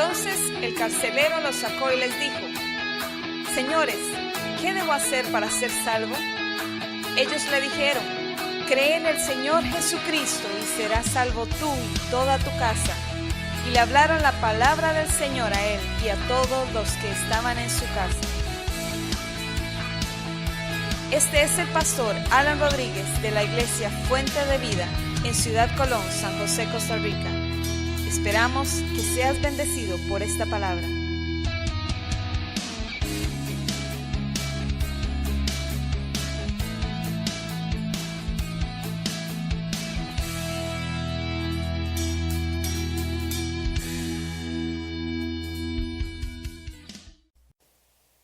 Entonces el carcelero los sacó y les dijo: Señores, ¿qué debo hacer para ser salvo? Ellos le dijeron: Cree en el Señor Jesucristo y serás salvo tú y toda tu casa. Y le hablaron la palabra del Señor a él y a todos los que estaban en su casa. Este es el pastor Alan Rodríguez de la iglesia Fuente de Vida en Ciudad Colón, San José, Costa Rica. Esperamos que seas bendecido por esta palabra.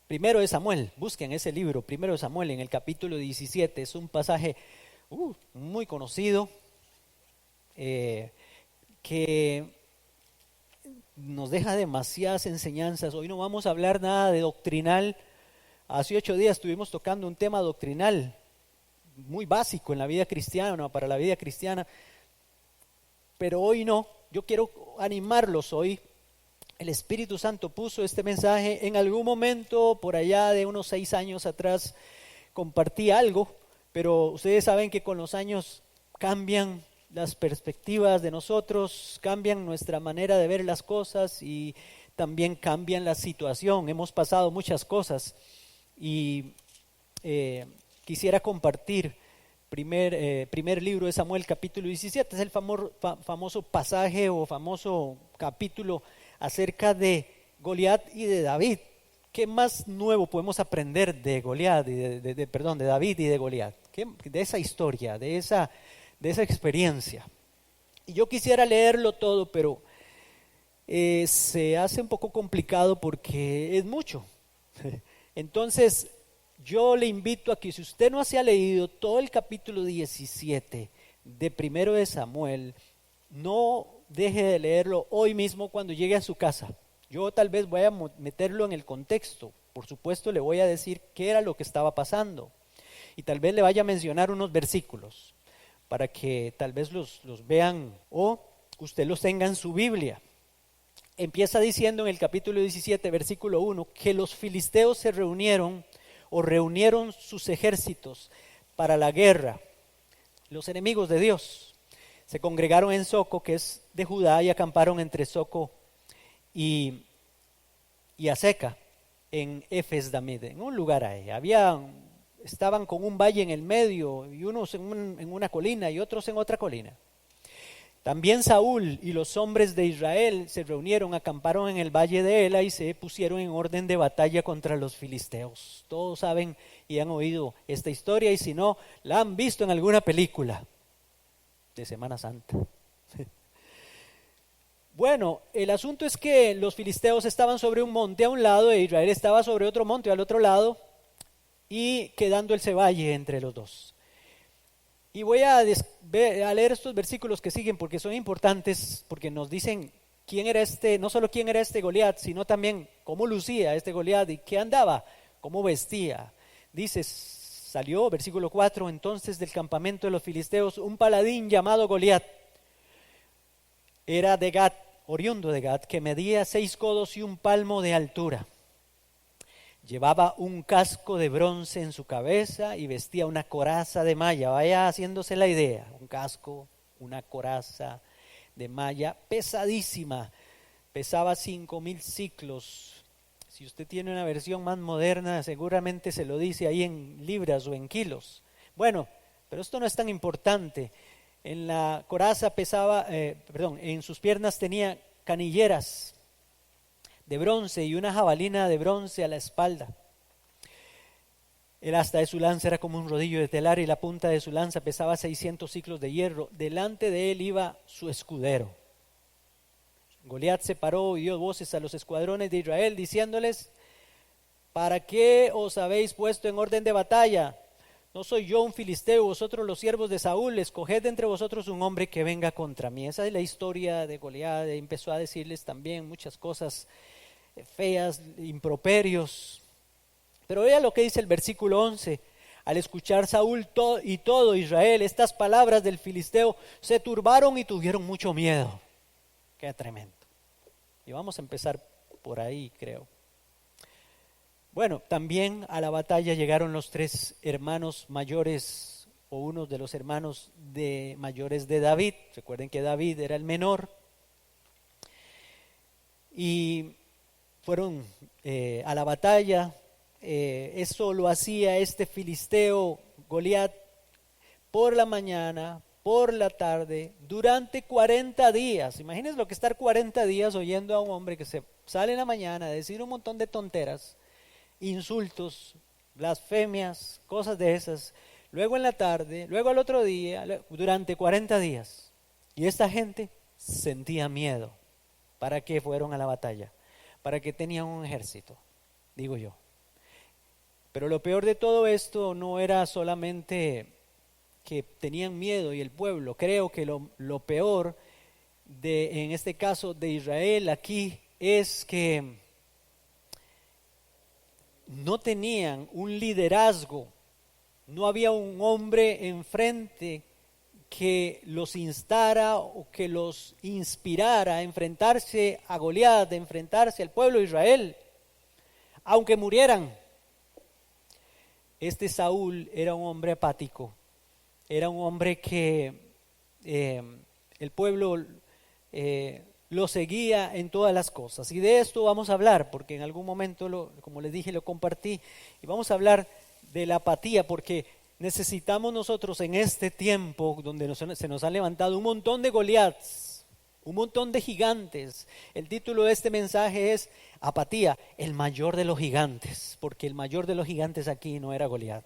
Primero de Samuel, busquen ese libro, Primero de Samuel, en el capítulo 17, es un pasaje muy conocido, que nos deja demasiadas enseñanzas. Hoy no vamos a hablar nada de doctrinal. Hace 8 días estuvimos tocando un tema doctrinal muy básico en la vida cristiana, para la vida cristiana, pero hoy no. Yo quiero animarlos hoy. El Espíritu Santo puso este mensaje en algún momento, por allá de unos 6 años atrás, compartí algo, pero ustedes saben que con los años cambian las perspectivas de nosotros, cambian nuestra manera de ver las cosas y también cambian la situación. Hemos pasado muchas cosas y quisiera compartir primer libro de Samuel, capítulo 17, es el famoso pasaje o famoso capítulo acerca de Goliat y de David. ¿Qué más nuevo podemos aprender de Goliat de David y de Goliat? De esa historia, de esa experiencia. Y yo quisiera leerlo todo, pero se hace un poco complicado porque es mucho. Entonces, yo le invito a que, si usted no se ha leído todo el capítulo 17 de Primero de Samuel, no deje de leerlo hoy mismo cuando llegue a su casa. Yo tal vez voy a meterlo en el contexto. Por supuesto, le voy a decir qué era lo que estaba pasando. Y tal vez le vaya a mencionar unos versículos para que tal vez los vean o usted los tenga en su Biblia. Empieza diciendo en el capítulo 17, versículo 1, que los filisteos se reunieron sus ejércitos para la guerra. Los enemigos de Dios se congregaron en Soco, que es de Judá, y acamparon entre Soco y Azeca, en Efes Damid, en un lugar ahí. Estaban con un valle en el medio, y unos en una colina y otros en otra colina. También Saúl y los hombres de Israel se reunieron, acamparon en el valle de Ela y se pusieron en orden de batalla contra los filisteos. Todos saben y han oído esta historia, y si no, la han visto en alguna película de Semana Santa. Bueno, el asunto es que los filisteos estaban sobre un monte a un lado e Israel estaba sobre otro monte al otro lado, y quedando ese valle entre los dos. Y voy a leer estos versículos que siguen porque son importantes, porque nos dicen quién era no solo quién era este Goliat, sino también cómo lucía este Goliat y qué andaba, cómo vestía. Dice, salió, versículo 4, entonces del campamento de los filisteos un paladín llamado Goliat. Era de Gat, oriundo de Gat, que medía 6 codos y 1 palmo de altura. Llevaba un casco de bronce en su cabeza y vestía una coraza de malla. Vaya haciéndose la idea, un casco, una coraza de malla pesadísima. Pesaba 5,000 ciclos. Si usted tiene una versión más moderna, seguramente se lo dice ahí en libras o en kilos. Bueno, pero esto no es tan importante. En la coraza en sus piernas tenía canilleras de bronce y una jabalina de bronce a la espalda. El asta de su lanza era como un rodillo de telar y la punta de su lanza pesaba 600 ciclos de hierro. Delante de él iba su escudero. Goliat se paró y dio voces a los escuadrones de Israel diciéndoles: ¿para qué os habéis puesto en orden de batalla? ¿No soy yo un filisteo, vosotros los siervos de Saúl? Escoged de entre vosotros un hombre que venga contra mí. Esa es la historia de Goliat. Empezó a decirles también muchas cosas feas, improperios. Pero vea lo que dice el versículo 11. Al escuchar Saúl y todo Israel estas palabras del filisteo, se turbaron y tuvieron mucho miedo. Qué tremendo. Y vamos a empezar por ahí, creo. Bueno, también a la batalla llegaron los 3 hermanos mayores, o uno de los hermanos mayores de David. Recuerden que David era el menor. Y fueron a la batalla. Eso lo hacía este filisteo Goliat por la mañana, por la tarde, durante 40 días. Imagínense lo que estar 40 días oyendo a un hombre que se sale en la mañana a decir un montón de tonteras, insultos, blasfemias, cosas de esas. Luego en la tarde, luego al otro día, durante 40 días. Y esta gente sentía miedo. ¿Para qué fueron a la batalla? ¿Para qué tenían un ejército? Digo yo. Pero lo peor de todo esto no era solamente que tenían miedo y el pueblo. Creo que lo peor en este caso de Israel aquí es que no tenían un liderazgo, no había un hombre enfrente que los instara o que los inspirara a enfrentarse a Goliat, a enfrentarse al pueblo de Israel, aunque murieran. Este Saúl era un hombre apático, era un hombre que el pueblo lo seguía en todas las cosas. Y de esto vamos a hablar, porque en algún momento, como les dije, lo compartí. Y vamos a hablar de la apatía, porque necesitamos nosotros en este tiempo donde se nos ha levantado un montón de Goliats, un montón de gigantes. El título de este mensaje es Apatía, el mayor de los gigantes, porque el mayor de los gigantes aquí no era Goliat.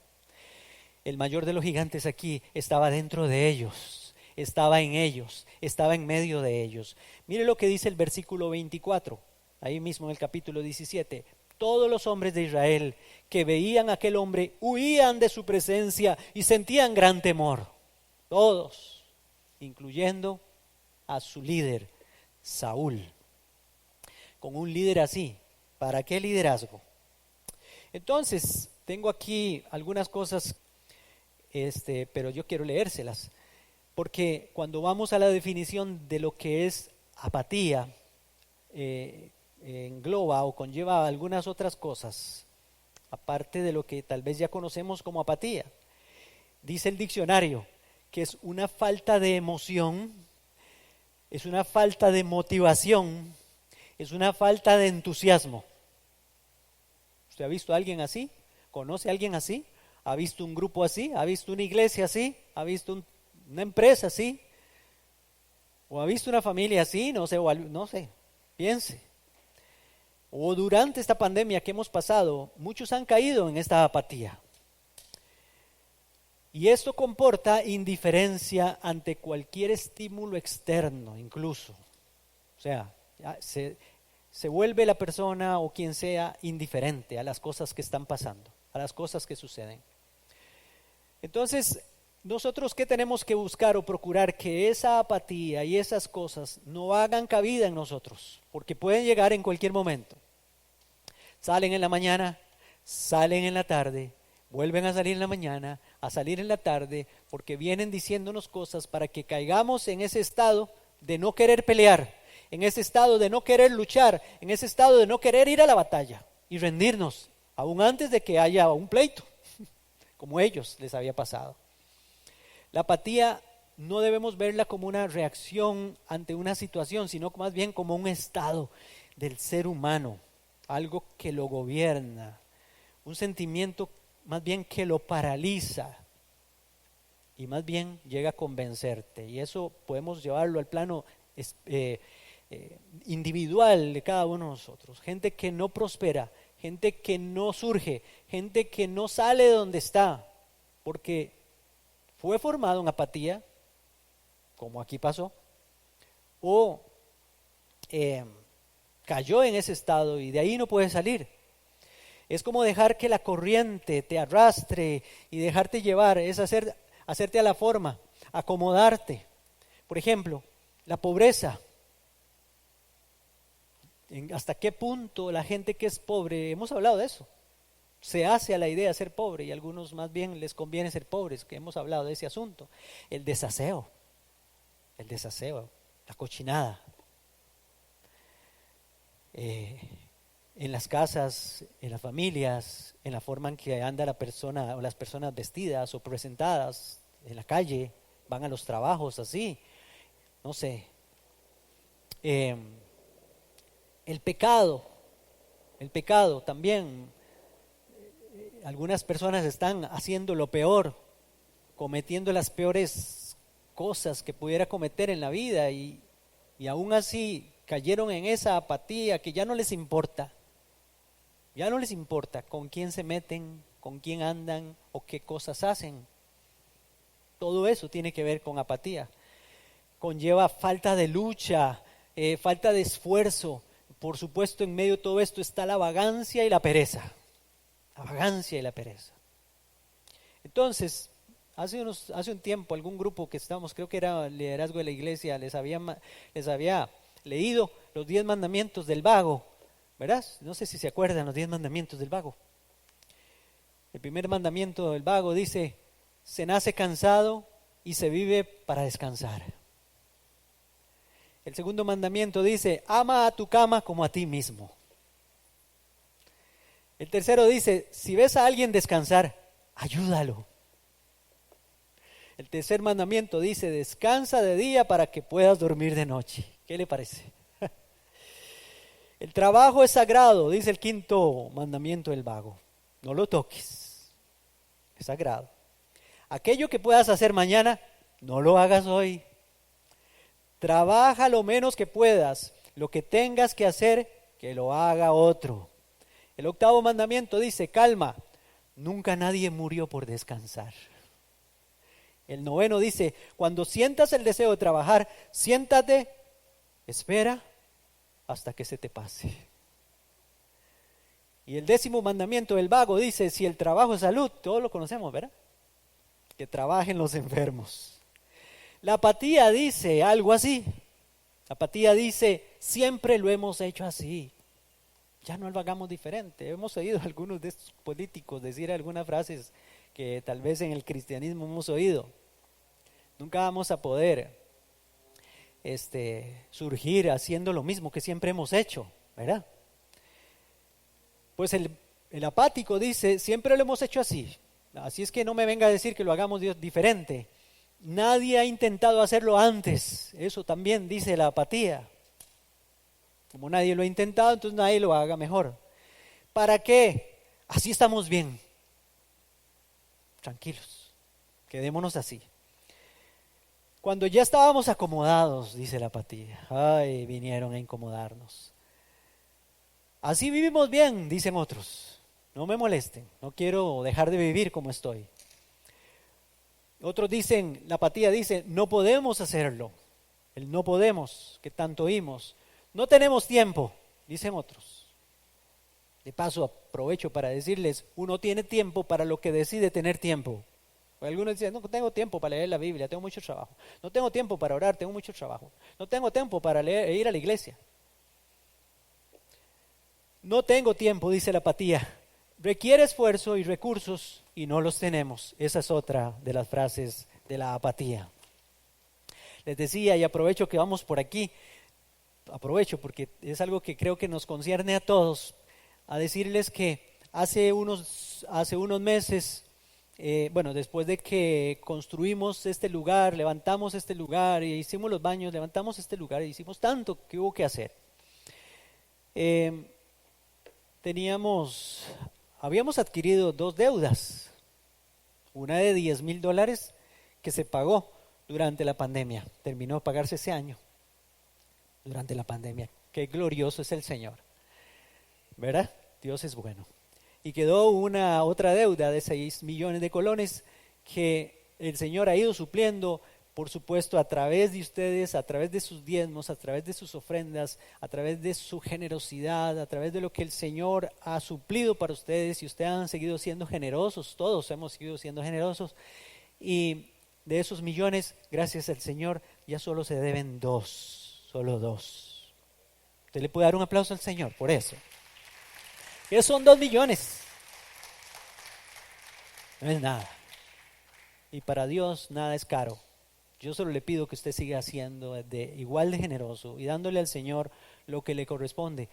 El mayor de los gigantes aquí estaba dentro de ellos, estaba en ellos, estaba en medio de ellos. Mire lo que dice el versículo 24, ahí mismo en el capítulo 17. Todos los hombres de Israel que veían a aquel hombre huían de su presencia y sentían gran temor. Todos, incluyendo a su líder, Saúl. Con un líder así, ¿para qué liderazgo? Entonces, tengo aquí algunas cosas, pero yo quiero leérselas, porque cuando vamos a la definición de lo que es apatía, engloba o conlleva algunas otras cosas, aparte de lo que tal vez ya conocemos como apatía. Dice el diccionario que es una falta de emoción, es una falta de motivación, es una falta de entusiasmo. ¿Usted ha visto a alguien así? ¿Conoce a alguien así? ¿Ha visto un grupo así? ¿Ha visto una iglesia así? ¿Ha visto una empresa así? ¿O ha visto una familia así? No sé, piense. O durante esta pandemia que hemos pasado, muchos han caído en esta apatía. Y esto comporta indiferencia ante cualquier estímulo externo, incluso. O sea, se vuelve la persona o quien sea indiferente a las cosas que están pasando, a las cosas que suceden. Entonces, nosotros ¿qué tenemos que buscar o procurar? Que esa apatía y esas cosas no hagan cabida en nosotros, porque pueden llegar en cualquier momento. Salen en la mañana, salen en la tarde, vuelven a salir en la mañana, a salir en la tarde, porque vienen diciéndonos cosas para que caigamos en ese estado de no querer pelear, en ese estado de no querer luchar, en ese estado de no querer ir a la batalla y rendirnos, aún antes de que haya un pleito, como ellos les había pasado. La apatía no debemos verla como una reacción ante una situación, sino más bien como un estado del ser humano, algo que lo gobierna, un sentimiento más bien que lo paraliza y más bien llega a convencerte. Y eso podemos llevarlo al plano individual de cada uno de nosotros. Gente que no prospera, gente que no surge, gente que no sale de donde está, porque fue formado en apatía, como aquí pasó, o cayó en ese estado y de ahí no puede salir. Es como dejar que la corriente te arrastre y dejarte llevar, es hacerte a la forma, acomodarte. Por ejemplo, la pobreza. ¿Hasta qué punto la gente que es pobre, hemos hablado de eso, se hace a la idea de ser pobre, y a algunos más bien les conviene ser pobres, que hemos hablado de ese asunto? El desaseo, la cochinada. en las casas, en las familias, en la forma en que anda la persona o las personas vestidas o presentadas en la calle, van a los trabajos así, no sé. El pecado también. Algunas personas están haciendo lo peor, cometiendo las peores cosas que pudiera cometer en la vida y aún así cayeron en esa apatía que ya no les importa con quién se meten, con quién andan o qué cosas hacen. Todo eso tiene que ver con apatía. Conlleva falta de lucha, falta de esfuerzo. Por supuesto, en medio de todo esto está la vagancia y la pereza. La vagancia y la pereza. Entonces, hace un tiempo, algún grupo que estábamos, creo que era el liderazgo de la iglesia, les había leído los 10 mandamientos del vago, ¿verdad? No sé si se acuerdan los 10 mandamientos del vago. El primer mandamiento del vago dice: se nace cansado y se vive para descansar. El segundo mandamiento dice: ama a tu cama como a ti mismo. El tercero dice: si ves a alguien descansar, ayúdalo. El tercer mandamiento dice: descansa de día para que puedas dormir de noche. ¿Qué le parece? El trabajo es sagrado, dice el quinto mandamiento del vago. No lo toques, es sagrado. Aquello que puedas hacer mañana, no lo hagas hoy. Trabaja lo menos que puedas, lo que tengas que hacer, que lo haga otro. El octavo mandamiento dice: calma, nunca nadie murió por descansar. El noveno dice: cuando sientas el deseo de trabajar, siéntate, espera hasta que se te pase. Y el décimo mandamiento del vago dice: si el trabajo es salud, todos lo conocemos, ¿verdad? Que trabajen los enfermos. La apatía dice algo así. La apatía dice: siempre lo hemos hecho así, ya no lo hagamos diferente. Hemos oído a algunos de estos políticos decir algunas frases que tal vez en el cristianismo hemos oído. Nunca vamos a poder surgir haciendo lo mismo que siempre hemos hecho, ¿verdad? Pues el apático dice: siempre lo hemos hecho así, así es que no me venga a decir que lo hagamos diferente. Nadie ha intentado hacerlo antes. Eso también dice la apatía. Como nadie lo ha intentado, entonces nadie lo haga mejor. ¿Para qué? Así estamos bien. Tranquilos, quedémonos así. Cuando ya estábamos acomodados, dice la apatía, ay, vinieron a incomodarnos. Así vivimos bien, dicen otros. No me molesten, no quiero dejar de vivir como estoy. Otros dicen, la apatía dice: no podemos hacerlo. El no podemos, que tanto oímos. No tenemos tiempo, dicen otros. De paso, aprovecho para decirles: uno tiene tiempo para lo que decide tener tiempo. Algunos dicen: no tengo tiempo para leer la Biblia, tengo mucho trabajo. No tengo tiempo para orar, tengo mucho trabajo. No tengo tiempo para ir a la iglesia. No tengo tiempo, dice la apatía. Requiere esfuerzo y recursos y no los tenemos. Esa es otra de las frases de la apatía. Les decía, y aprovecho que vamos por aquí, aprovecho porque es algo que creo que nos concierne a todos, a decirles que hace unos meses, después de que construimos este lugar, levantamos este lugar y hicimos los baños, levantamos este lugar y hicimos tanto que hubo que hacer. Habíamos adquirido 2 deudas, una de $10,000 que se pagó durante la pandemia, terminó de pagarse ese año, durante la pandemia. Qué glorioso es el Señor, ¿verdad? Dios es bueno. Y quedó una otra deuda de 6 millones de colones que el Señor ha ido supliendo, por supuesto, a través de ustedes, a través de sus diezmos, a través de sus ofrendas, a través de su generosidad, a través de lo que el Señor ha suplido para ustedes, y ustedes han seguido siendo generosos, todos hemos seguido siendo generosos, y de esos millones, gracias al Señor, ya solo se deben 2, solo 2. Usted le puede dar un aplauso al Señor por eso. ¿Qué son 2 millones? No es nada. Y para Dios nada es caro. Yo solo le pido que usted siga siendo igual de generoso y dándole al Señor lo que le corresponde.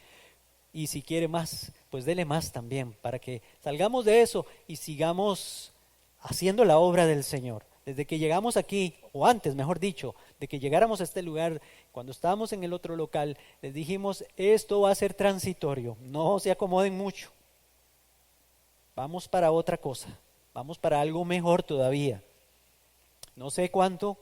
y si quiere más, pues dele más también, para que salgamos de eso y sigamos haciendo la obra del Señor. Desde que llegamos aquí, o antes, mejor dicho, de que llegáramos a este lugar, cuando estábamos en el otro local, les dijimos, esto va a ser transitorio, no se acomoden mucho. Vamos para otra cosa, vamos para algo mejor todavía. No sé cuánto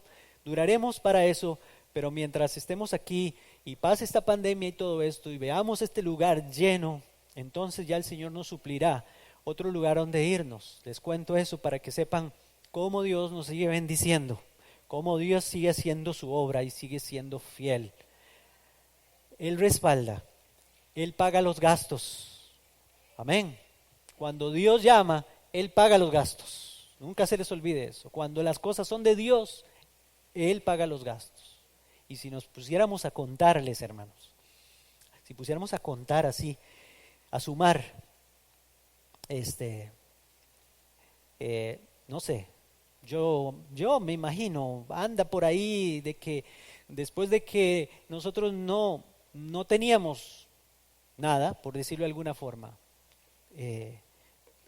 duraremos para eso, pero mientras estemos aquí y pase esta pandemia y todo esto y veamos este lugar lleno, entonces ya el Señor nos suplirá otro lugar donde irnos. Les cuento eso para que sepan cómo Dios nos sigue bendiciendo, cómo Dios sigue haciendo su obra y sigue siendo fiel. Él respalda, Él paga los gastos. Amén. Cuando Dios llama, Él paga los gastos. Nunca se les olvide eso. Cuando las cosas son de Dios, Él paga los gastos. Y si nos pusiéramos a contarles, hermanos, si pusiéramos a contar así, a sumar, no sé, yo me imagino, anda por ahí de que después de que nosotros no teníamos nada, por decirlo de alguna forma,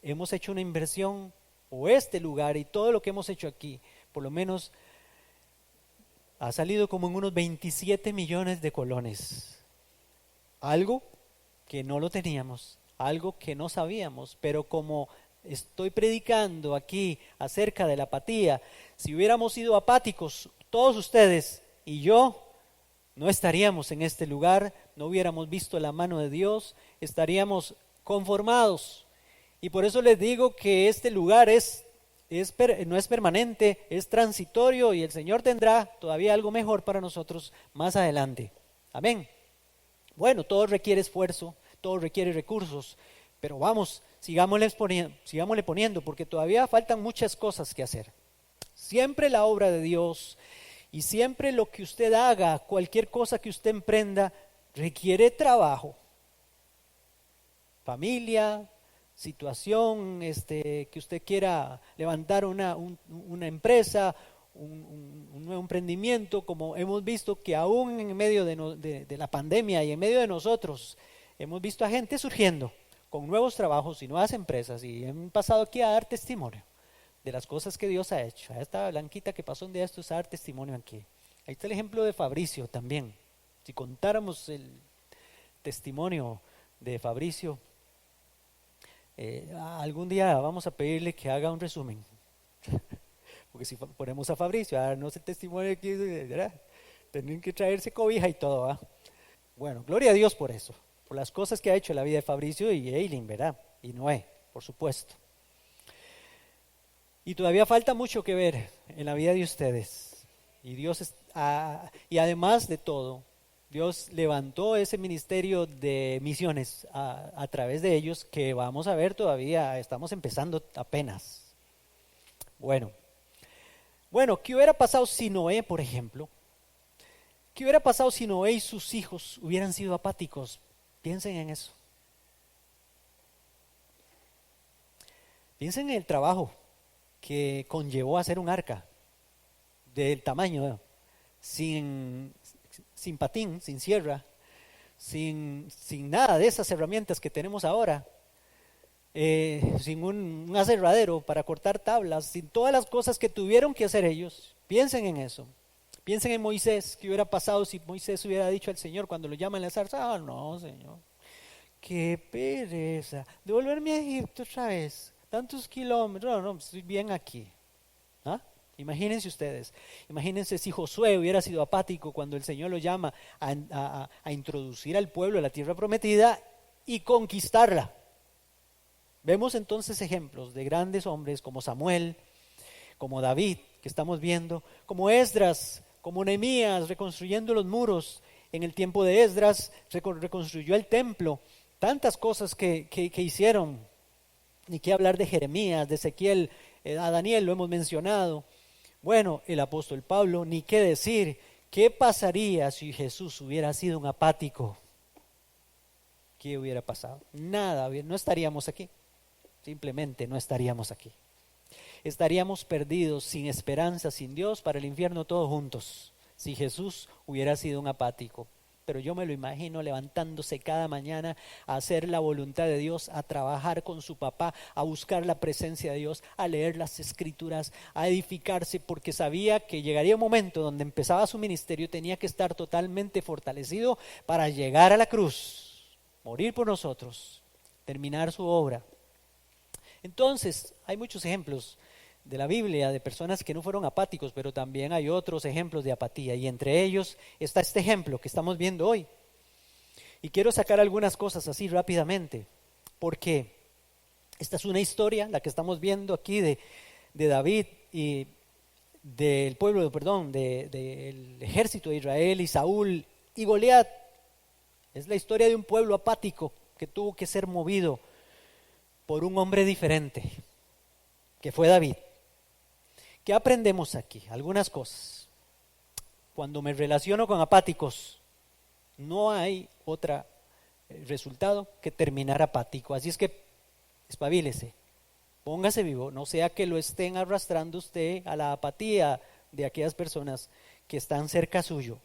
hemos hecho una inversión, o este lugar y todo lo que hemos hecho aquí, por lo menos ha salido como en unos 27 millones de colones. Algo que no lo teníamos, algo que no sabíamos, pero como estoy predicando aquí acerca de la apatía, si hubiéramos sido apáticos, todos ustedes y yo, no estaríamos en este lugar, no hubiéramos visto la mano de Dios, estaríamos conformados. Y por eso les digo que este lugar no es permanente, es transitorio y el Señor tendrá todavía algo mejor para nosotros más adelante. Amén. Bueno, todo requiere esfuerzo, todo requiere recursos, pero vamos, sigámosle poniendo, porque todavía faltan muchas cosas que hacer. Siempre la obra de Dios y siempre lo que usted haga, cualquier cosa que usted emprenda, requiere trabajo. Familia, situación, que usted quiera levantar una empresa, un nuevo emprendimiento, como hemos visto que aún en medio de la pandemia y en medio de nosotros, hemos visto a gente surgiendo con nuevos trabajos y nuevas empresas, y han pasado aquí a dar testimonio de las cosas que Dios ha hecho. A esta Blanquita que pasó un día esto es a dar testimonio aquí. Ahí está el ejemplo de Fabricio también. Si contáramos el testimonio de Fabricio, algún día vamos a pedirle que haga un resumen, porque si ponemos a Fabricio a darnos el testimonio aquí, tienen que traerse cobija y todo, ¿va? Bueno, gloria a Dios por eso, por las cosas que ha hecho en la vida de Fabricio y Eileen, ¿verdad? Y Noé, por supuesto. Y todavía falta mucho que ver en la vida de ustedes. Y y además de todo, Dios levantó ese ministerio de misiones a través de ellos, que vamos a ver todavía, estamos empezando apenas. Bueno, ¿qué hubiera pasado si Noé, por ejemplo? ¿Qué hubiera pasado si Noé y sus hijos hubieran sido apáticos? Piensen en eso. Piensen en el trabajo que conllevó hacer un arca del tamaño, sin patín, sin sierra, sin nada de esas herramientas que tenemos ahora, sin un aserradero para cortar tablas, sin todas las cosas que tuvieron que hacer ellos. Piensen en eso. Piensen en Moisés. ¿Qué hubiera pasado si Moisés hubiera dicho al Señor cuando lo llama en la zarza? No, Señor, qué pereza, devolverme a Egipto otra vez, tantos kilómetros, no, estoy bien aquí. ¿Ah? Imagínense ustedes, imagínense si Josué hubiera sido apático cuando el Señor lo llama a introducir al pueblo a la tierra prometida y conquistarla. Vemos entonces ejemplos de grandes hombres como Samuel, como David, que estamos viendo, como Esdras, como Nehemías, reconstruyendo los muros. En el tiempo de Esdras reconstruyó el templo, tantas cosas que hicieron. Ni qué hablar de Jeremías, de Ezequiel, a Daniel lo hemos mencionado. Bueno, el apóstol Pablo, ni qué decir. ¿Qué pasaría si Jesús hubiera sido un apático? ¿Qué hubiera pasado? Nada, no estaríamos aquí. Simplemente no estaríamos aquí. Estaríamos perdidos, sin esperanza, sin Dios, para el infierno todos juntos, si Jesús hubiera sido un apático. pero yo me lo imagino levantándose cada mañana a hacer la voluntad de Dios, a trabajar con su papá, a buscar la presencia de Dios, a leer las escrituras, a edificarse, porque sabía que llegaría un momento donde empezaba su ministerio, tenía que estar totalmente fortalecido para llegar a la cruz, morir por nosotros, terminar su obra. Entonces, hay muchos ejemplos de la Biblia de personas que no fueron apáticos, pero también hay otros ejemplos de apatía, y entre ellos está este ejemplo que estamos viendo hoy. Y quiero sacar algunas cosas así rápidamente, porque esta es una historia, la que estamos viendo aquí de David y del pueblo, del ejército de Israel y Saúl y Goliat. Es la historia de un pueblo apático que tuvo que ser movido por un hombre diferente, que fue David. ¿Qué aprendemos aquí? Algunas cosas. Cuando me relaciono con apáticos, no hay otro resultado que terminar apático. Así es que espabilese, póngase vivo, no sea que lo estén arrastrando usted a la apatía de aquellas personas que están cerca suyo.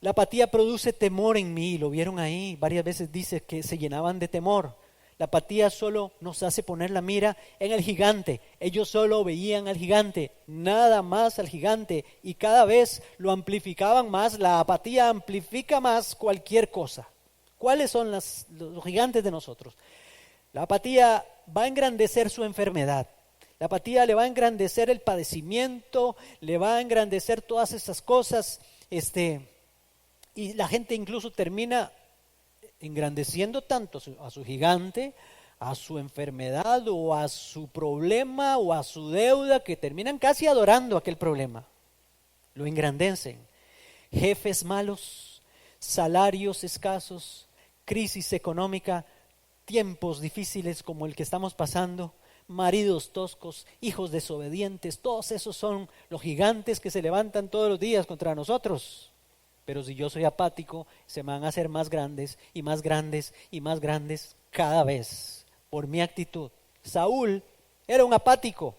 La apatía produce temor en mí, lo vieron ahí, varias veces dice que se llenaban de temor. La apatía solo nos hace poner la mira en el gigante. Ellos solo veían al gigante, nada más al gigante, y cada vez lo amplificaban más. La apatía amplifica más cualquier cosa. ¿Cuáles son los gigantes de nosotros? La apatía va a engrandecer su enfermedad. La apatía le va a engrandecer el padecimiento, le va a engrandecer todas esas cosas, y la gente incluso termina engrandeciendo tanto a su gigante, a su enfermedad o a su problema o a su deuda, que terminan casi adorando aquel problema. Lo engrandecen. Jefes malos, salarios escasos, crisis económica, tiempos difíciles como el que estamos pasando, maridos toscos, hijos desobedientes, todos esos son los gigantes que se levantan todos los días contra nosotros. Pero si yo soy apático, se me van a hacer más grandes y más grandes y más grandes cada vez por mi actitud. Saúl era un apático.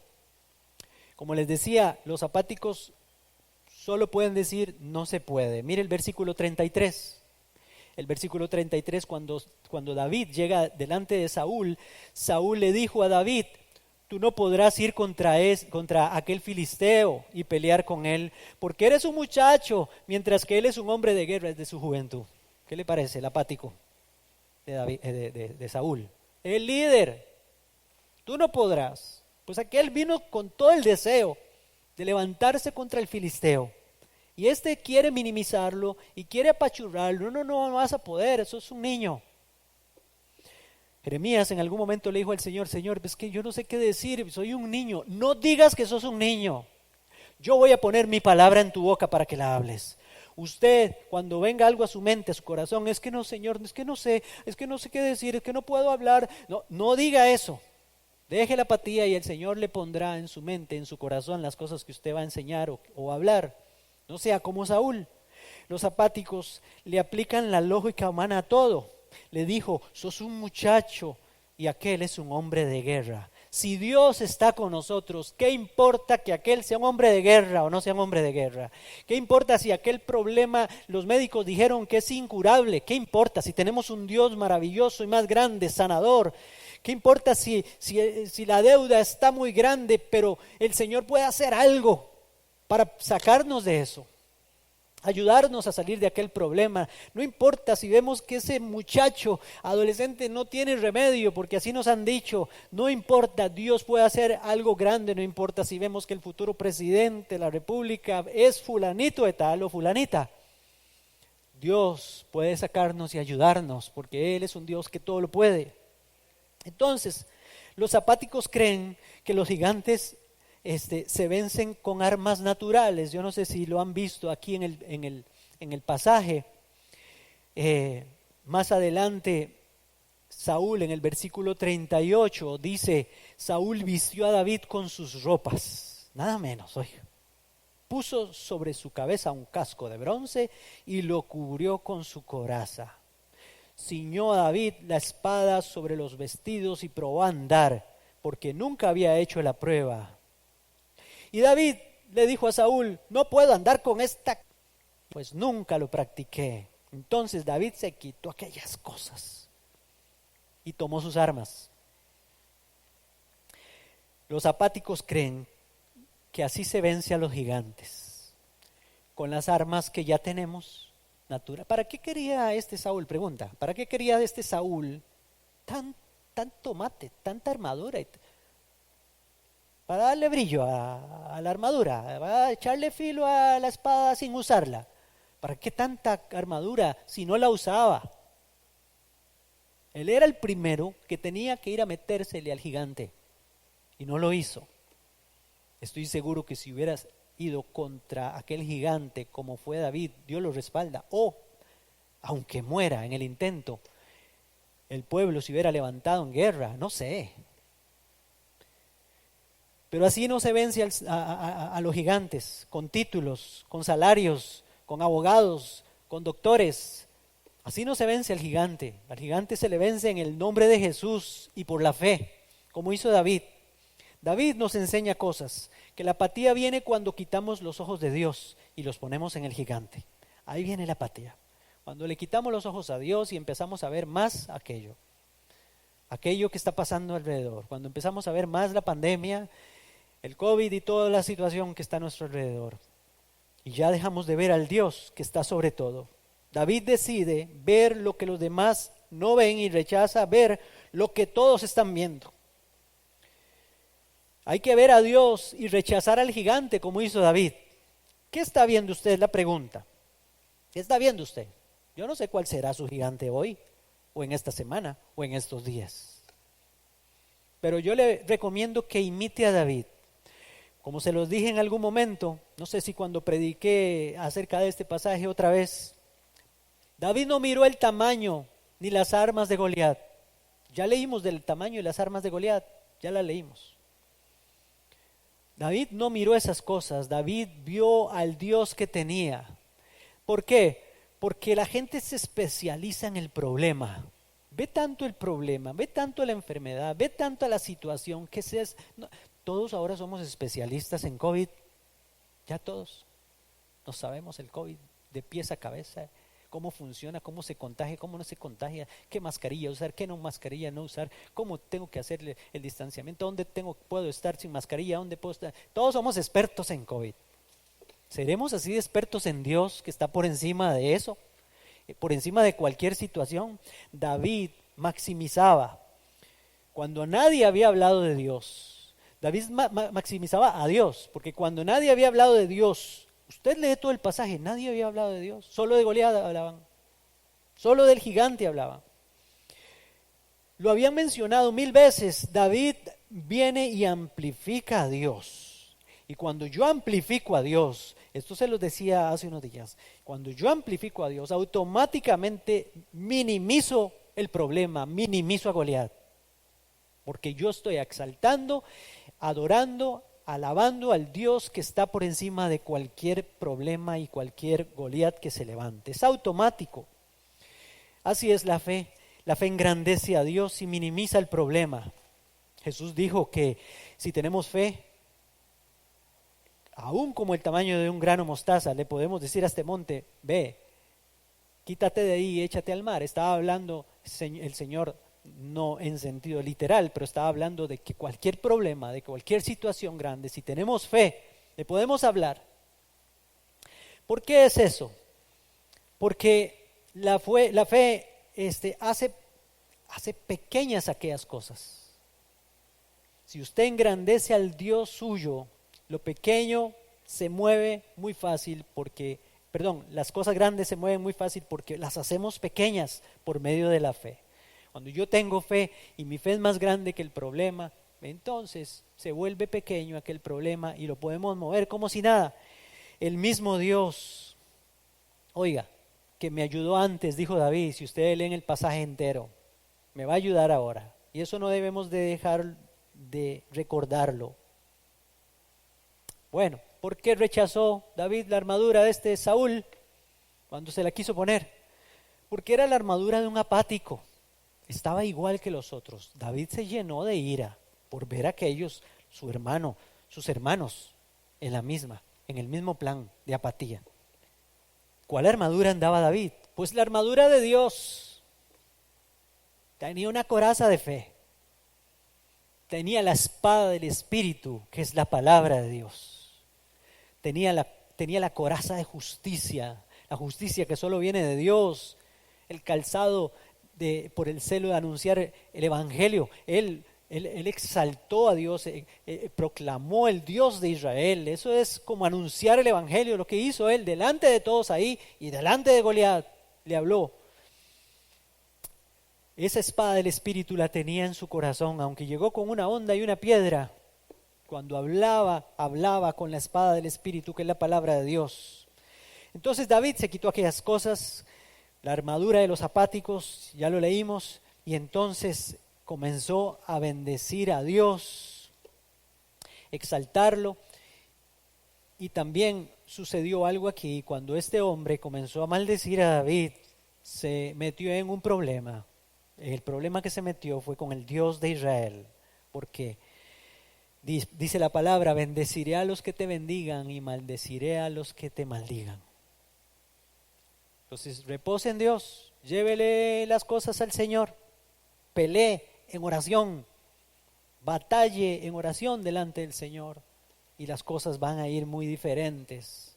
Como les decía, los apáticos solo pueden decir no se puede. Mire el versículo 33. El versículo 33, cuando David llega delante de Saúl, Saúl le dijo a David: tú no podrás ir contra aquel filisteo y pelear con él, porque eres un muchacho, mientras que él es un hombre de guerra desde su juventud. ¿Qué le parece el apático de Saúl? El líder. Tú no podrás. Pues aquel vino con todo el deseo de levantarse contra el filisteo. Y quiere minimizarlo y quiere apachurrarlo. No vas a poder, eso es un niño. Jeremías en algún momento le dijo al Señor: Señor, es que yo no sé qué decir, soy un niño. No digas que sos un niño. Yo voy a poner mi palabra en tu boca para que la hables. Usted, cuando venga algo a su mente, a su corazón, es que no, Señor, es que no sé qué decir, es que no puedo hablar. No diga eso. Deje la apatía y el Señor le pondrá en su mente, en su corazón, las cosas que usted va a enseñar o hablar. No sea como Saúl. Los apáticos le aplican la lógica humana a todo. Le dijo: sos un muchacho y aquel es un hombre de guerra. Si Dios está con nosotros, ¿qué importa que aquel sea un hombre de guerra o no sea un hombre de guerra? ¿Qué importa si aquel problema los médicos dijeron que es incurable? ¿Qué importa si tenemos un Dios maravilloso y más grande, sanador? ¿Qué importa si la deuda está muy grande, pero el Señor puede hacer algo para sacarnos de eso? Ayudarnos a salir de aquel problema. No importa si vemos que ese muchacho adolescente no tiene remedio, porque así nos han dicho. No importa, Dios puede hacer algo grande. No importa si vemos que el futuro presidente de la república es fulanito de tal o fulanita. Dios puede sacarnos y ayudarnos, porque Él es un Dios que todo lo puede. Entonces, los apáticos creen que los gigantes se vencen con armas naturales. Yo no sé si lo han visto aquí en el pasaje. Más adelante, Saúl en el versículo 38 dice: Saúl vistió a David con sus ropas, nada menos, oiga. Puso sobre su cabeza un casco de bronce y lo cubrió con su coraza. Ciñó a David la espada sobre los vestidos y probó a andar, porque nunca había hecho la prueba. Y David le dijo a Saúl: no puedo andar con esta. pues nunca lo practiqué. Entonces David se quitó aquellas cosas y tomó sus armas. Los apáticos creen que así se vence a los gigantes, con las armas que ya tenemos natural. ¿Para qué quería este Saúl? Pregunta, ¿para qué quería este Saúl tanto mate, tanta armadura? Para darle brillo a la armadura, para echarle filo a la espada sin usarla. ¿Para qué tanta armadura si no la usaba? Él era el primero que tenía que ir a metérsele al gigante y no lo hizo. Estoy seguro que si hubieras ido contra aquel gigante como fue David, Dios lo respalda. O, aunque muera en el intento, el pueblo se hubiera levantado en guerra, no sé. Pero así no se vence a los gigantes, con títulos, con salarios, con abogados, con doctores. Así no se vence al gigante. Al gigante se le vence en el nombre de Jesús y por la fe, como hizo David. David nos enseña cosas, que la apatía viene cuando quitamos los ojos de Dios y los ponemos en el gigante. Ahí viene la apatía. Cuando le quitamos los ojos a Dios y empezamos a ver más aquello que está pasando alrededor. Cuando empezamos a ver más la pandemia, el COVID y toda la situación que está a nuestro alrededor. Y ya dejamos de ver al Dios que está sobre todo. David decide ver lo que los demás no ven y rechaza ver lo que todos están viendo. Hay que ver a Dios y rechazar al gigante como hizo David. ¿Qué está viendo usted? Es la pregunta. ¿Qué está viendo usted? Yo no sé cuál será su gigante hoy, o en esta semana, o en estos días. Pero yo le recomiendo que imite a David. Como se los dije en algún momento, no sé si cuando prediqué acerca de este pasaje otra vez, David no miró el tamaño ni las armas de Goliat. Ya leímos del tamaño y las armas de Goliat, ya las leímos. David no miró esas cosas, David vio al Dios que tenía. ¿Por qué? Porque la gente se especializa en el problema. Ve tanto el problema, ve tanto la enfermedad, ve tanto la situación que todos ahora somos especialistas en COVID. Ya todos no sabemos el COVID de pies a cabeza, cómo funciona, cómo se contagia, cómo no se contagia, qué mascarilla usar, qué no mascarilla no usar, cómo tengo que hacerle el distanciamiento, dónde puedo estar sin mascarilla, dónde puedo estar. Todos somos expertos en COVID. ¿Seremos así de expertos en Dios que está por encima de eso? Por encima de cualquier situación. David maximizaba. Cuando nadie había hablado de Dios, David maximizaba a Dios, porque cuando nadie había hablado de Dios, usted lee todo el pasaje, nadie había hablado de Dios, solo de Goliat hablaban, solo del gigante hablaban. Lo habían mencionado 1000 veces, David viene y amplifica a Dios. Y cuando yo amplifico a Dios, esto se los decía hace unos días, cuando yo amplifico a Dios, automáticamente minimizo el problema, minimizo a Goliat. Porque yo estoy exaltando, adorando, alabando al Dios que está por encima de cualquier problema y cualquier Goliat que se levante. Es automático. Así es la fe. La fe engrandece a Dios y minimiza el problema. Jesús dijo que si tenemos fe, aún como el tamaño de un grano de mostaza, le podemos decir a este monte, ve, quítate de ahí y échate al mar. Estaba hablando el Señor, no en sentido literal, pero estaba hablando de que cualquier problema, de cualquier situación grande, si tenemos fe, le podemos hablar. ¿Por qué es eso? Porque la fe hace pequeñas aquellas cosas. Si usted engrandece al Dios suyo, lo pequeño se mueve muy fácil las cosas grandes se mueven muy fácil porque las hacemos pequeñas por medio de la fe. Cuando yo tengo fe y mi fe es más grande que el problema, entonces se vuelve pequeño aquel problema y lo podemos mover como si nada. El mismo Dios, oiga, que me ayudó antes, dijo David, si ustedes leen el pasaje entero, me va a ayudar ahora. Y eso no debemos de dejar de recordarlo. Bueno, ¿por qué rechazó David la armadura de este Saúl cuando se la quiso poner? Porque era la armadura de un apático. Estaba igual que los otros. David se llenó de ira por ver a aquellos, sus hermanos, en el mismo plan de apatía. ¿Cuál armadura andaba David? Pues la armadura de Dios. Tenía una coraza de fe. Tenía la espada del Espíritu, que es la palabra de Dios. Tenía la coraza de justicia, la justicia que solo viene de Dios. El calzado por el celo de anunciar el Evangelio. Él exaltó a Dios, proclamó el Dios de Israel. Eso es como anunciar el Evangelio, lo que hizo él delante de todos ahí y delante de Goliat le habló. Esa espada del Espíritu la tenía en su corazón, aunque llegó con una honda y una piedra. Cuando hablaba con la espada del Espíritu, que es la palabra de Dios. Entonces David se quitó aquellas cosas, la armadura de los apáticos, ya lo leímos, y entonces comenzó a bendecir a Dios, exaltarlo. Y también sucedió algo aquí, cuando este hombre comenzó a maldecir a David, se metió en un problema. El problema que se metió fue con el Dios de Israel, porque dice la palabra: bendeciré a los que te bendigan y maldeciré a los que te maldigan. Entonces repose en Dios, llévele las cosas al Señor, pelee en oración, batalle en oración delante del Señor, y las cosas van a ir muy diferentes.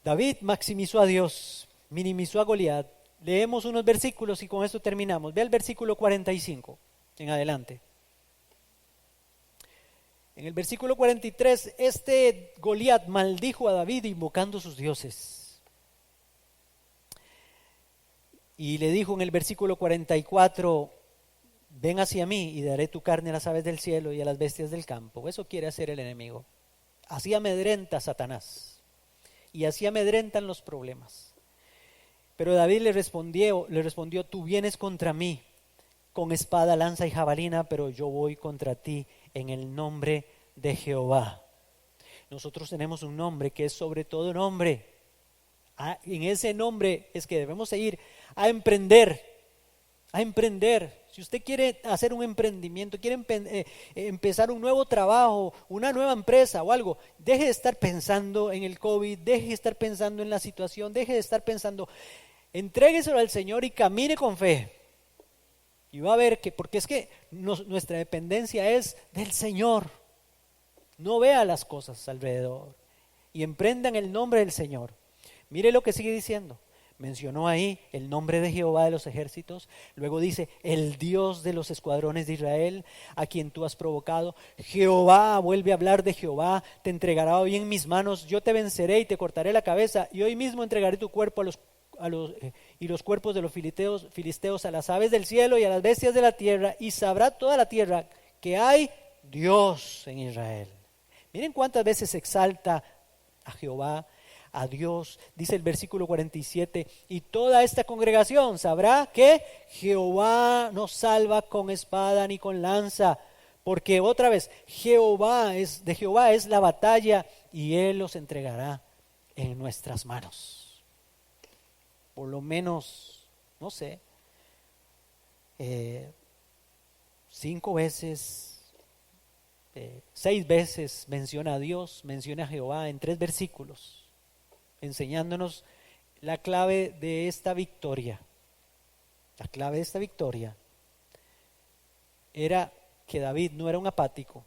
David maximizó a Dios, minimizó a Goliat. Leemos unos versículos y con esto terminamos. Ve al versículo 45 en adelante. En el versículo 43, Goliat maldijo a David invocando sus dioses. Y le dijo en el versículo 44, ven hacia mí y daré tu carne a las aves del cielo y a las bestias del campo. Eso quiere hacer el enemigo. Así amedrenta a Satanás y así amedrentan los problemas. Pero David le respondió, tú vienes contra mí con espada, lanza y jabalina, pero yo voy contra ti en el nombre de Jehová. Nosotros tenemos un nombre que es sobre todo nombre. En ese nombre es que debemos ir a emprender. Si usted quiere hacer un emprendimiento, quiere empezar un nuevo trabajo, una nueva empresa o algo, deje de estar pensando en el COVID, deje de estar pensando en la situación, deje de estar pensando, entrégueselo al Señor y camine con fe. Y va a ver que, porque es que nuestra dependencia es del Señor. No vea las cosas alrededor y emprenda en el nombre del Señor. Mire lo que sigue diciendo. Mencionó ahí el nombre de Jehová de los ejércitos. Luego dice, el Dios de los escuadrones de Israel, a quien tú has provocado. Jehová, vuelve a hablar de Jehová, te entregará hoy en mis manos. Yo te venceré y te cortaré la cabeza. Y hoy mismo entregaré tu cuerpo y los cuerpos de los filisteos a las aves del cielo y a las bestias de la tierra. Y sabrá toda la tierra que hay Dios en Israel. Miren cuántas veces exalta a Jehová, a Dios. Dice el versículo 47, y toda esta congregación sabrá que Jehová no salva con espada ni con lanza, porque otra vez, de Jehová es la batalla y Él los entregará en nuestras manos. Por lo menos, no sé, 5 veces, 6 veces menciona a Dios, menciona a Jehová en 3 versículos, enseñándonos la clave de esta victoria. La clave de esta victoria era que David no era un apático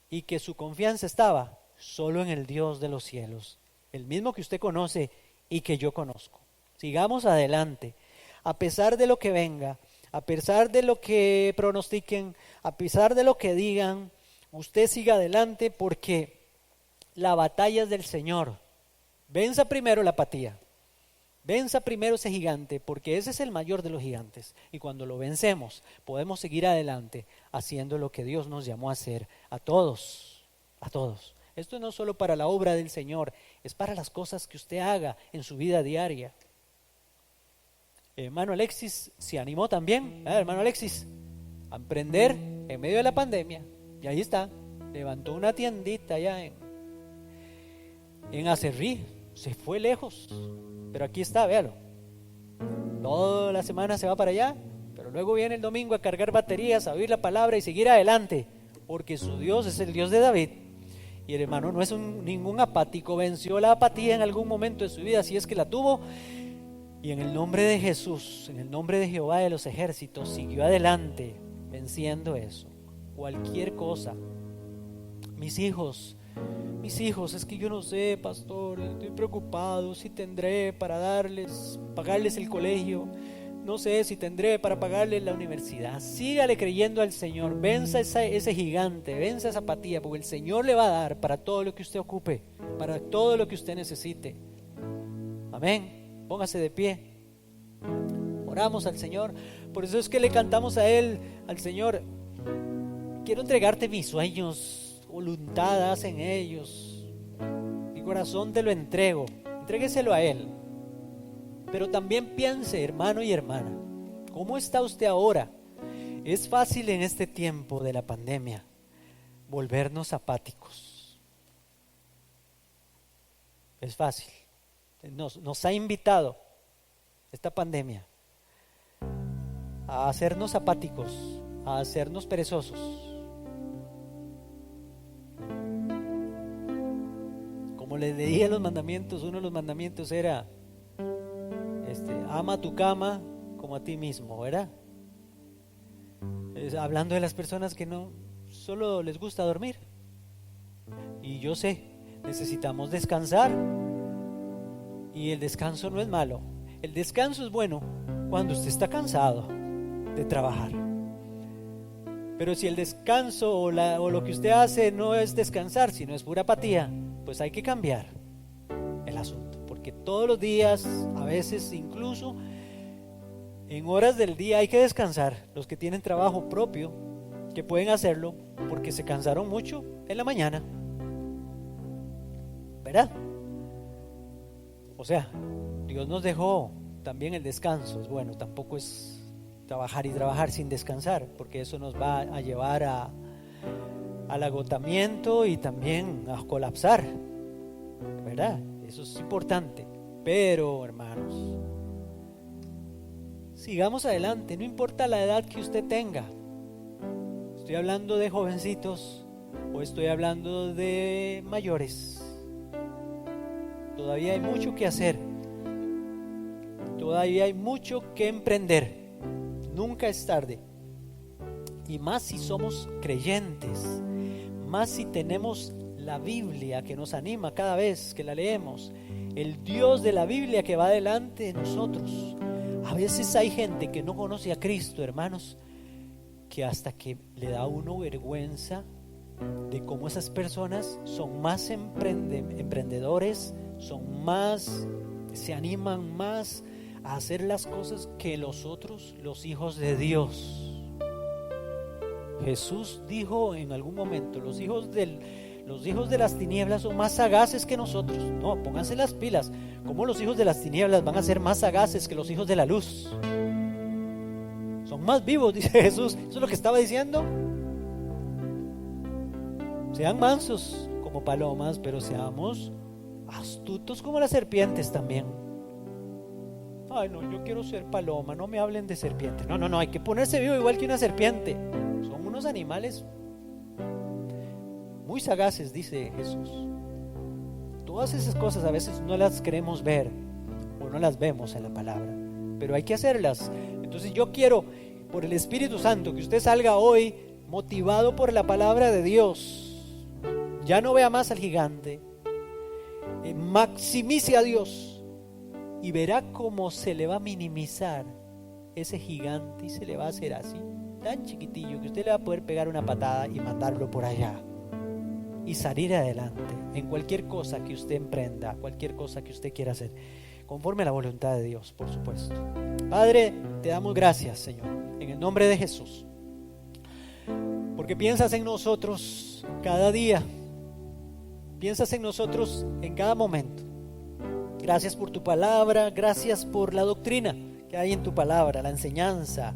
y que su confianza estaba solo en el Dios de los cielos, el mismo que usted conoce y que yo conozco. Sigamos adelante, a pesar de lo que venga, a pesar de lo que pronostiquen, a pesar de lo que digan, usted siga adelante porque la batalla es del Señor. Venza primero la apatía, venza primero ese gigante, porque ese es el mayor de los gigantes. Y cuando lo vencemos, podemos seguir adelante haciendo lo que Dios nos llamó a hacer a todos, a todos. Esto no es solo para la obra del Señor, es para las cosas que usted haga en su vida diaria. Hermano Alexis se animó también, hermano Alexis, a emprender en medio de la pandemia. Y ahí está, levantó una tiendita allá en Acerrí, se fue lejos, pero aquí está, véalo. Toda la semana se va para allá, pero luego viene el domingo a cargar baterías, a oír la palabra y seguir adelante, porque su Dios es el Dios de David. Y el hermano no es ningún apático, venció la apatía en algún momento de su vida, si es que la tuvo. Y en el nombre de Jesús, en el nombre de Jehová de los ejércitos, siguió adelante venciendo eso. Cualquier cosa. Mis hijos, es que yo no sé, pastor, estoy preocupado si tendré para pagarles el colegio, no sé si tendré para pagarles la universidad. Sígale creyendo al Señor, venza ese gigante, venza esa apatía, porque el Señor le va a dar para todo lo que usted ocupe, para todo lo que usted necesite. Amén. Póngase de pie. Oramos al Señor. Por eso es que le cantamos a Él, al Señor: quiero entregarte mis sueños, voluntad haz en ellos, mi corazón te lo entrego. Entrégueselo a Él. Pero también piense, hermano y hermana, ¿cómo está usted ahora? Es fácil en este tiempo de la pandemia volvernos apáticos. Es fácil. Nos ha invitado esta pandemia a hacernos apáticos, a hacernos perezosos. Como les leía en los mandamientos, uno de los mandamientos era: ama tu cama como a ti mismo, ¿verdad? Hablando de las personas que no solo les gusta dormir. Y yo sé, necesitamos descansar. Y el descanso no es malo. El descanso es bueno cuando usted está cansado de trabajar. Pero si el descanso o lo que usted hace no es descansar, sino es pura apatía, pues hay que cambiar el asunto. Porque todos los días, a veces incluso en horas del día, hay que descansar. Los que tienen trabajo propio, que pueden hacerlo porque se cansaron mucho en la mañana, ¿verdad? O sea, Dios nos dejó también el descanso. Es bueno, tampoco es trabajar y trabajar sin descansar, porque eso nos va a llevar al agotamiento y también a colapsar, ¿verdad? Eso es importante. Pero, hermanos, sigamos adelante, no importa la edad que usted tenga. Estoy hablando de jovencitos o estoy hablando de mayores. Todavía hay mucho que hacer. Todavía hay mucho que emprender. Nunca es tarde. Y más si somos creyentes, más si tenemos la Biblia que nos anima cada vez que la leemos, el Dios de la Biblia que va delante de nosotros. A veces hay gente que no conoce a Cristo, hermanos, que hasta que le da a uno vergüenza de cómo esas personas son más emprendedores, se animan más a hacer las cosas que los otros, los hijos de Dios. Jesús dijo en algún momento: los hijos de las tinieblas son más sagaces que nosotros. No, pónganse las pilas. ¿Cómo los hijos de las tinieblas van a ser más sagaces que los hijos de la luz? Son más vivos, dice Jesús. Eso es lo que estaba diciendo. Sean mansos como palomas, pero seamos astutos como las serpientes también. Ay, no, yo quiero ser paloma, no me hablen de serpiente. No, hay que ponerse vivo igual que una serpiente. Son unos animales muy sagaces, dice Jesús. Todas esas cosas a veces no las queremos ver o no las vemos en la palabra, pero hay que hacerlas. Entonces yo quiero, por el Espíritu Santo, que usted salga hoy motivado por la palabra de Dios. Ya no vea más al gigante, maximice a Dios y verá cómo se le va a minimizar ese gigante y se le va a hacer así, tan chiquitillo, que usted le va a poder pegar una patada y mandarlo por allá y salir adelante en cualquier cosa que usted emprenda, cualquier cosa que usted quiera hacer, conforme a la voluntad de Dios, por supuesto. Padre, te damos gracias, Señor, en el nombre de Jesús, porque piensas en nosotros cada día, piensas en nosotros en cada momento. Gracias por tu palabra, gracias por la doctrina que hay en tu palabra, la enseñanza,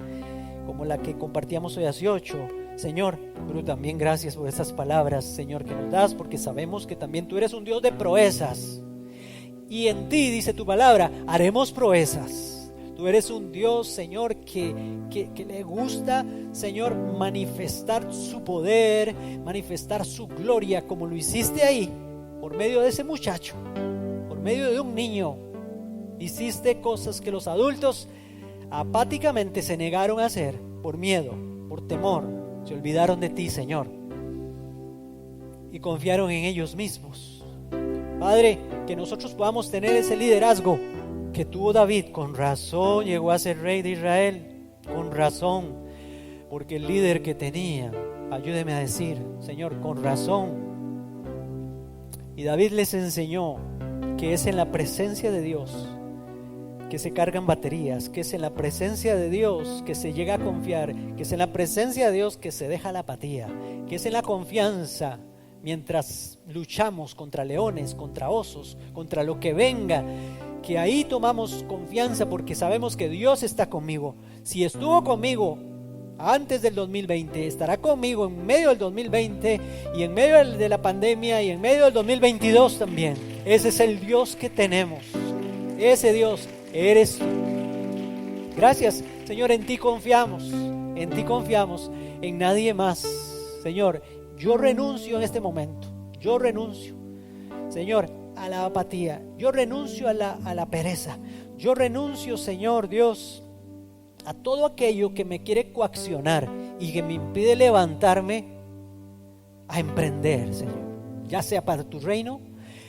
como la que compartíamos hoy hace 8, Señor, pero también gracias por esas palabras, Señor, que nos das, porque sabemos que también tú eres un Dios de proezas, y en ti, dice tu palabra, haremos proezas. Tú eres un Dios, Señor, que le gusta, Señor, manifestar su poder, manifestar su gloria, como lo hiciste ahí, por medio de ese muchacho, por medio de un niño. Hiciste cosas que los adultos apáticamente se negaron a hacer por miedo, por temor. Se olvidaron de ti, Señor, y confiaron en ellos mismos. Padre, que nosotros podamos tener ese liderazgo que tuvo David. Con razón llegó a ser rey de Israel, con razón, porque el líder que tenía, ayúdeme a decir, Señor, con razón. Y David les enseñó que es en la presencia de Dios que se cargan baterías, que es en la presencia de Dios que se llega a confiar, que es en la presencia de Dios que se deja la apatía, que es en la confianza mientras luchamos contra leones, contra osos, contra lo que venga, que ahí tomamos confianza porque sabemos que Dios está conmigo. Si estuvo conmigo antes del 2020, estará conmigo en medio del 2020 y en medio de la pandemia y en medio del 2022 también. Ese es el Dios que tenemos. Ese Dios eres tú. Gracias, Señor, en ti confiamos, en nadie más. Señor, yo renuncio en este momento, yo renuncio, Señor, a la apatía, yo renuncio a la pereza, yo renuncio, Señor Dios, a todo aquello que me quiere coaccionar y que me impide levantarme a emprender, Señor, ya sea para tu reino,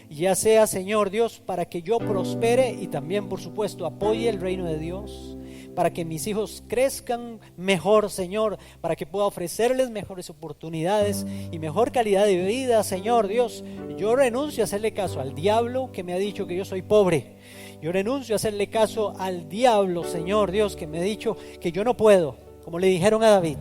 ya sea, Señor Dios, para que yo prospere y también, por supuesto, apoye el reino de Dios, para que mis hijos crezcan mejor, Señor, para que pueda ofrecerles mejores oportunidades y mejor calidad de vida, Señor Dios. Yo renuncio a hacerle caso al diablo que me ha dicho que yo soy pobre. Yo renuncio a hacerle caso al diablo, Señor Dios, que me ha dicho que yo no puedo, como le dijeron a David.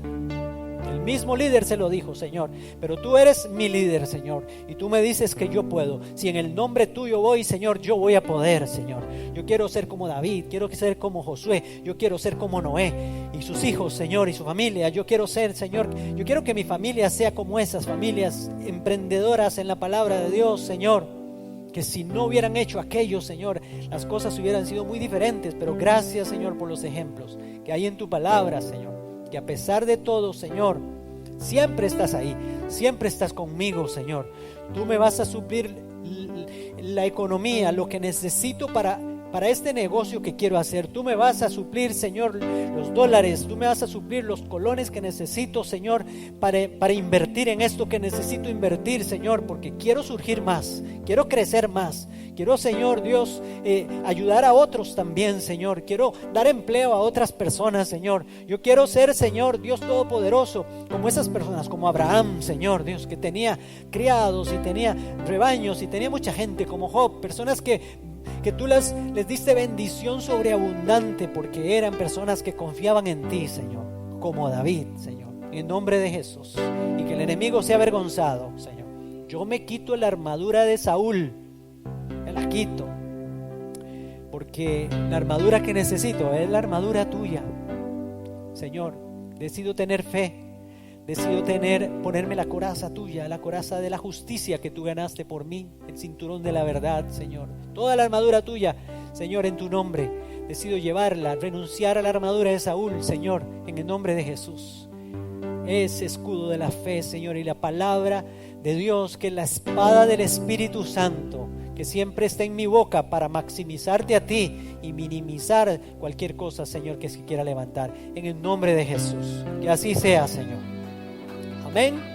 El mismo líder se lo dijo, Señor, pero tú eres mi líder, Señor, y tú me dices que yo puedo. Si en el nombre tuyo voy, Señor, yo voy a poder, Señor. Yo quiero ser como David, quiero ser como Josué, yo quiero ser como Noé y sus hijos, Señor, y su familia. Yo quiero ser, Señor, yo quiero que mi familia sea como esas familias emprendedoras en la palabra de Dios, Señor, que si no hubieran hecho aquello, Señor, las cosas hubieran sido muy diferentes. Pero gracias, Señor, por los ejemplos que hay en tu palabra, Señor, que a pesar de todo, Señor, siempre estás ahí, siempre estás conmigo, Señor. Tú me vas a suplir la economía, lo que necesito para este negocio que quiero hacer. Tú me vas a suplir, Señor, los dólares. Tú me vas a suplir los colones que necesito, Señor, para invertir en esto que necesito invertir, Señor, porque quiero surgir más, quiero crecer más. Quiero, Señor Dios, ayudar a otros también, Señor. Quiero dar empleo a otras personas, Señor. Yo quiero ser, Señor Dios Todopoderoso, como esas personas, como Abraham, Señor Dios, que tenía criados y tenía rebaños y tenía mucha gente, como Job, personas que tú les diste bendición sobreabundante porque eran personas que confiaban en ti, Señor, como David, Señor, en nombre de Jesús. Y que el enemigo sea avergonzado, Señor. Yo me quito la armadura de Saúl, me la quito, porque la armadura que necesito es la armadura tuya, Señor. Decido tener fe, decido ponerme la coraza tuya, la coraza de la justicia que tú ganaste por mí, el cinturón de la verdad, Señor. Toda la armadura tuya, Señor, en tu nombre. Decido llevarla, renunciar a la armadura de Saúl, Señor, en el nombre de Jesús. Ese escudo de la fe, Señor, y la palabra de Dios, que es la espada del Espíritu Santo, que siempre está en mi boca para maximizarte a ti y minimizar cualquier cosa, Señor, que se quiera levantar. En el nombre de Jesús. Que así sea, Señor. Amén.